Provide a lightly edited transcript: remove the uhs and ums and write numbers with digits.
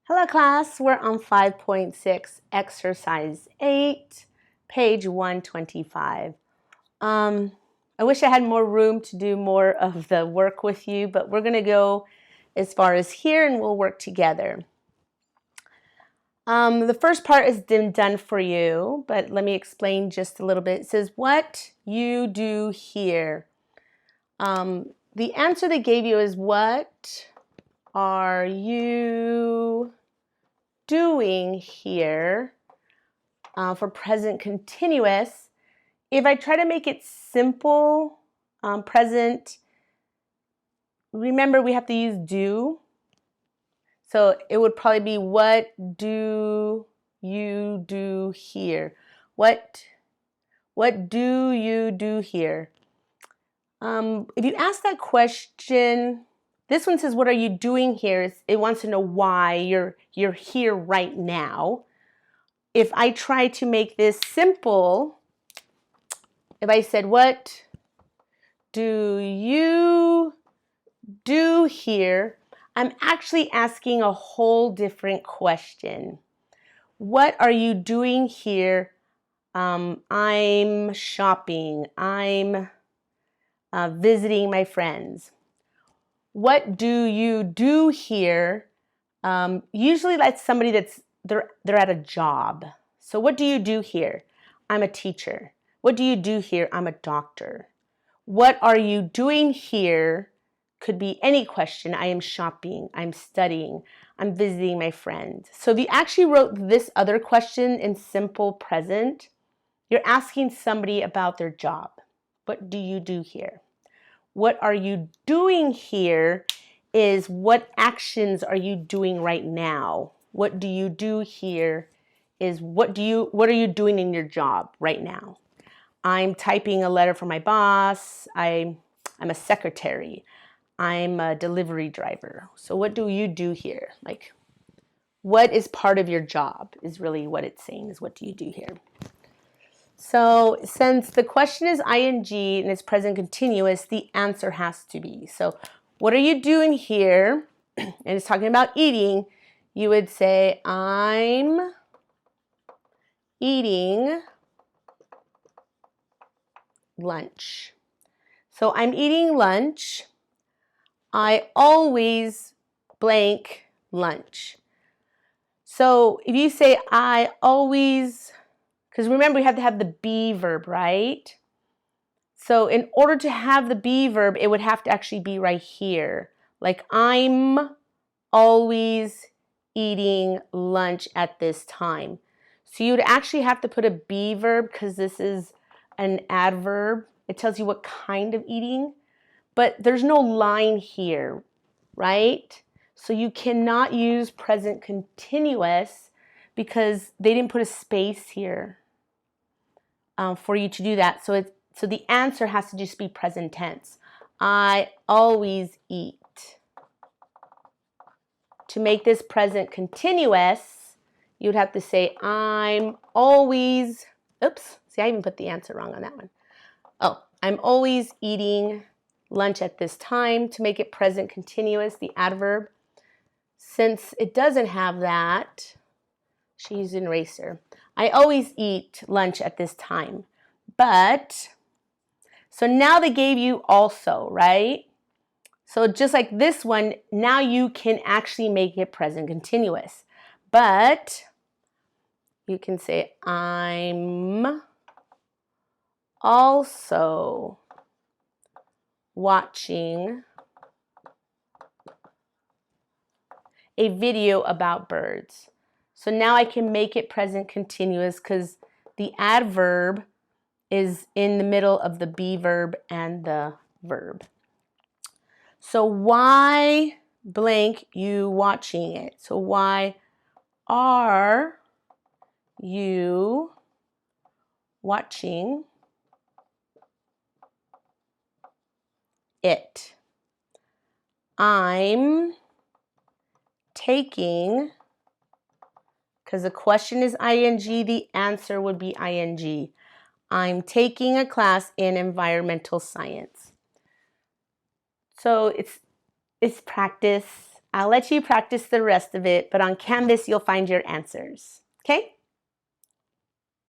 Hello class, we're on 5.6, exercise 8, page 125. I wish I had more room to do more of the work with you, but we're going to go as far as here and we'll work together. The first part has been done for you, but let me explain just a little bit. It says, what you do here. The answer they gave you is, what are you doing here for present continuous? If I try to make it simple, present, remember we have to use do. So it would probably be, what do you do here? What do you do here? If you ask that question, this one says, what are you doing here? It wants to know why you're here right now. If I try to make this simple, if I said, what do you do here? I'm actually asking a whole different question. What are you doing here? I'm shopping. I'm visiting my friends. What do you do here? Usually that's somebody they're at a job. So what do you do here? I'm a teacher. What do you do here? I'm a doctor. What are you doing here? Could be any question. I am shopping. I'm studying. I'm visiting my friends. So if you actually wrote this other question in simple present, you're asking somebody about their job. What do you do here? What are you doing here is, what actions are you doing right now? What do you do here is, what are you doing in your job right now? I'm typing a letter for my boss. I'm a secretary. I'm a delivery driver. So what do you do here? Like, what is part of your job is really what it's saying, is what do you do here? So since the question is ing and it's present continuous, the answer has to be. So what are you doing here? And it's talking about eating. You would say, I'm eating lunch. So I'm eating lunch. I always blank lunch. So if you say I always, because remember we have to have the be verb, right? So in order to have the be verb, it would have to actually be right here. Like, I'm always eating lunch at this time. So you would actually have to put a be verb because this is an adverb. It tells you what kind of eating, but there's no line here, right? So you cannot use present continuous because they didn't put a space here for you to do that. So the answer has to just be present tense. I always eat. To make this present continuous, you would have to say, I'm always, oops, see, I even put the answer wrong on that one. Oh, I'm always eating lunch at this time. To make it present continuous, the adverb. Since it doesn't have that, she used an eraser. I always eat lunch at this time. But, so now they gave you also, right? So just like this one, now you can actually make it present continuous. But you can say, I'm also watching a video about birds. So now I can make it present continuous because the adverb is in the middle of the be verb and the verb. So why blank you watching it? So why are you watching it? I'm taking, because the question is ing, the answer would be ing. I'm taking a class in environmental science. So it's practice. I'll let you practice the rest of it, but on Canvas you'll find your answers. Okay?